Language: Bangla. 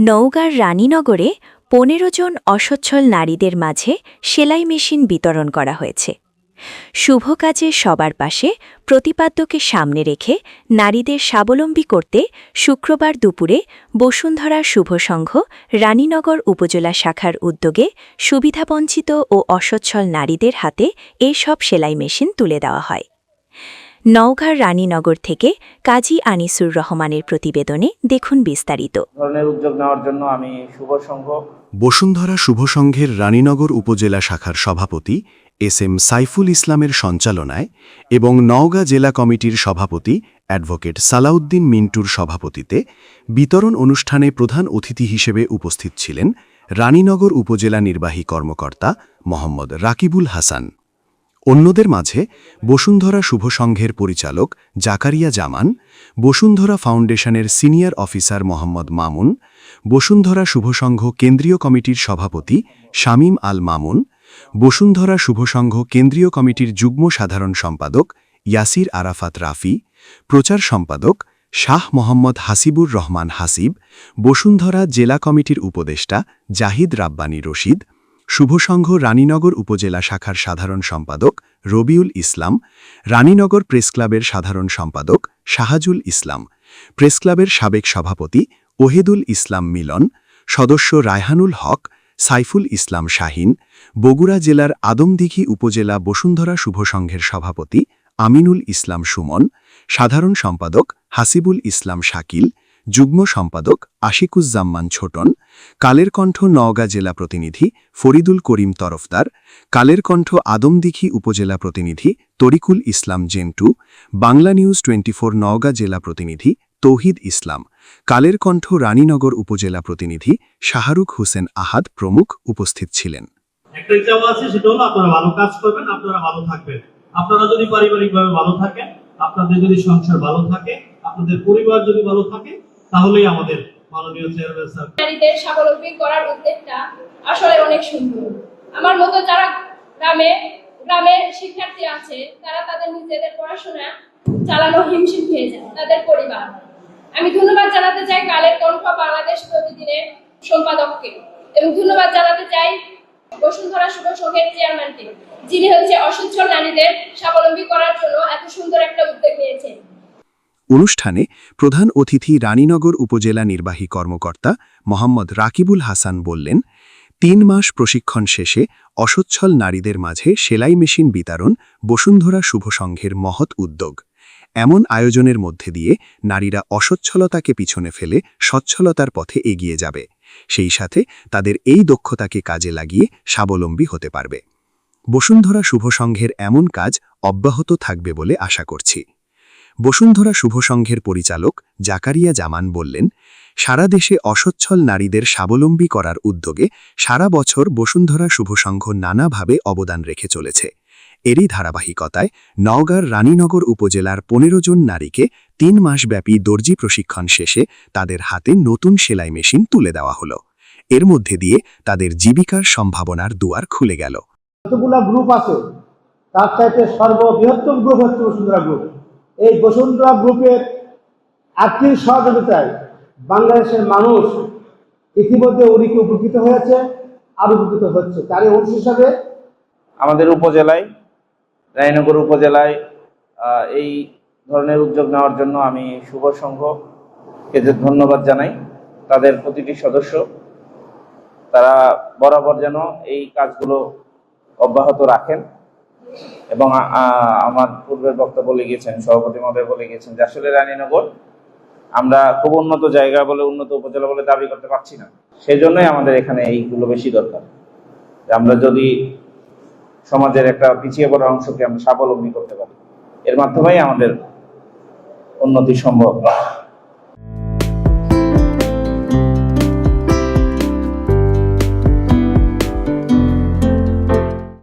নওগাঁর রানীনগরে ১৫ জন অসচ্ছল নারীদের মাঝে সেলাই মেশিন বিতরণ করা হয়েছে। শুভ কাজে সবার পাশে প্রতিপাদ্যকে সামনে রেখে নারীদের স্বাবলম্বী করতে শুক্রবার দুপুরে বসুন্ধরা শুভ সংঘ রানীনগর উপজেলা শাখার উদ্যোগে সুবিধাবঞ্চিত ও অসচ্ছল নারীদের হাতে এসব সেলাই মেশিন তুলে দেওয়া হয়। নওগাঁর রানীনগর থেকে কাজী আনিসুর রহমানের প্রতিবেদনে দেখুন বিস্তারিত। ধরনের উদ্যোগ নেওয়ার জন্য আমি বসুন্ধরা শুভ সংঘের রানীনগর উপজেলা শাখার সভাপতি এস.এম. সাইফুল ইসলামের সঞ্চালনায় এবং নওগাঁ জেলা কমিটির সভাপতি অ্যাডভোকেট সালাউদ্দিন মিন্টুর সভাপতিতে বিতরণ অনুষ্ঠানে প্রধান অতিথি হিসেবে উপস্থিত ছিলেন রানীনগর উপজেলা নির্বাহী কর্মকর্তা মোহাম্মদ রাকিবুল হাসান। অন্যদের মাঝে বসুন্ধরা শুভ সংঘের পরিচালক জাকারিয়া জামান, বসুন্ধরা ফাউন্ডেশনের সিনিয়র অফিসার মোহাম্মদ মামুন, বসুন্ধরা শুভ সংঘ কেন্দ্রীয় কমিটির সভাপতি শামীম আল মামুন, বসুন্ধরা শুভ সংঘ কেন্দ্রীয় কমিটির যুগ্ম সাধারণ সম্পাদক ইয়াসির আরাফাত রাফি, প্রচার সম্পাদক শাহ মোহাম্মদ হাসিবুর রহমান হাসিব, বসুন্ধরা জেলা কমিটির উপদেষ্টা জাহিদ রাব্বানী রশিদ, শুভসংঘ রানীনগর উপজেলা শাখার সাধারণ সম্পাদক রবিউল ইসলাম, রানীনগর প্রেসক্লাবের সাধারণ সম্পাদক শাহাজুল ইসলাম, প্রেসক্লাবের সাবেক সভাপতি ওহেদুল ইসলাম মিলন, সদস্য রায়হানুল হক, সাইফুল ইসলাম শাহিন, বগুড়া জেলার আদমদিঘি উপজেলা বসুন্ধরা শুভসংঘের সভাপতি আমিনুল ইসলাম সুমন, সাধারণ সম্পাদক হাসিবুল ইসলাম শাকিল, যুগ্ম সম্পাদক আশিকুজ্জামান ছোটন, কালের কণ্ঠ নওগাঁ জেলা প্রতিনিধি ফরিদুল করিম তরফদার, কালের কণ্ঠ আদমদিঘি উপজেলা প্রতিনিধি তরিকুল ইসলাম জেন্টু, বাংলা নিউজ 24 নওগাঁ জেলা প্রতিনিধি তৌহিদ ইসলাম, কালের কণ্ঠ রানীনগর উপজেলা প্রতিনিধি শাহরুখ হোসেন আহাদ প্রমুখ উপস্থিত ছিলেন। একটা চাওয়া আছে, সেটা হলো আপনারা ভালো কাজ করবেন, আপনারা ভালো থাকবেন। আপনারা যদি পারিবারিকভাবে ভালো থাকেন, আপনাদের যদি সংসার ভালো থাকে, আপনাদের পরিবার যদি ভালো থাকে, তাহলেই আমাদের মাননীয় চেয়ারম্যান স্যার নারীদের স্বাবলম্বী করার উদ্যোগটা আসলে অনেক সুন্দর। আমার মতো যারা গ্রামের শিক্ষার্থী আছে, তারা তাদের নিজেদের পড়াশোনা চালানো হিমশিম খেয়ে যায়, তাদের পরিবার। আমি ধন্যবাদ জানাতে চাই কালের কণ্ঠ বাংলাদেশ প্রতিদিনের সম্পাদককে, এবং ধন্যবাদ জানাতে চাই বসুন্ধরা শুভ সংঘের চেয়ারম্যানকে, যিনি অসচ্ছল নারীদের স্বাবলম্বী করার জন্য এত সুন্দর একটা উদ্যোগ নিয়েছেন। অনুষ্ঠানে প্রধান অতিথি রানীনগর উপজেলা নির্বাহী কর্মকর্তা মোহাম্মদ রাকিবুল হাসান বললেন, ৩ মাস প্রশিক্ষণ শেষে অসচ্ছল নারীদের মাঝে সেলাই মেশিন বিতরণ বসুন্ধরা শুভ সংঘের মহৎ উদ্যোগ। এমন আয়োজনের মধ্যে দিয়ে নারীরা অসচ্ছলতাকে পিছনে ফেলে সচ্ছলতার পথে এগিয়ে যাবে, সেই সাথে তাদের এই দক্ষতাকে কাজে লাগিয়ে স্বাবলম্বী হতে পারবে। বসুন্ধরা শুভ সংঘের এমন কাজ অব্যাহত থাকবে বলে আশা করছি। বসুন্ধরা শুভ সংঘের পরিচালক জাকারিয়া জামান বললেন, সারা দেশে অসচ্ছল নারীদের স্বাবলম্বী করার উদ্যোগে সারা বছর বসুন্ধরা শুভ সংঘ নানাভাবে অবদান রেখে চলেছে। এরই ধারাবাহিকতায় নওগাঁর রানীনগর উপজেলার ১৫ জন নারীকে ৩ মাসব্যাপী দর্জি প্রশিক্ষণ শেষে তাদের হাতে নতুন সেলাই মেশিন তুলে দেওয়া হলো। এর মধ্যে দিয়ে তাদের জীবিকার সম্ভাবনার দুয়ার খুলে গেল। যতগুলো গ্রুপ আছে, তার চাইতে সর্ববৃহত্তম গ্রুপ হচ্ছে বসুন্ধরা গ্রুপ। এই বসুন্ধরা গ্রুপের আর্থিক সহযোগিতায় বাংলাদেশের মানুষ ইতিমধ্যে অনেকে উপকৃত হয়েছে, আরো উপকৃত হচ্ছে। তারই অংশ হিসাবে আমাদের উপজেলায়, রানীনগর উপজেলায় এই ধরনের উদ্যোগ নেওয়ার জন্য আমি শুভ সংঘকে ধন্যবাদ জানাই। তাদের প্রতিটি সদস্য তারা বরাবর যেন এই কাজগুলো অব্যাহত রাখেন, এবং আমার পূর্বের বক্তব্য বলে গিয়েছেন, সভাপতি মহোদয় বলে গিয়েছেন যে আসলে রানীনগর আমরা খুব উন্নত জায়গা বলে, উন্নত উপজেলা বলে দাবি করতে পারছি না। সেই জন্যই আমাদের এখানে এইগুলো বেশি দরকার, যে আমরা যদি সমাজের একটা পিছিয়ে পড়া অংশকে আমরা স্বাবলম্বী করতে পারি, এর মাধ্যমেই আমাদের উন্নতি সম্ভব।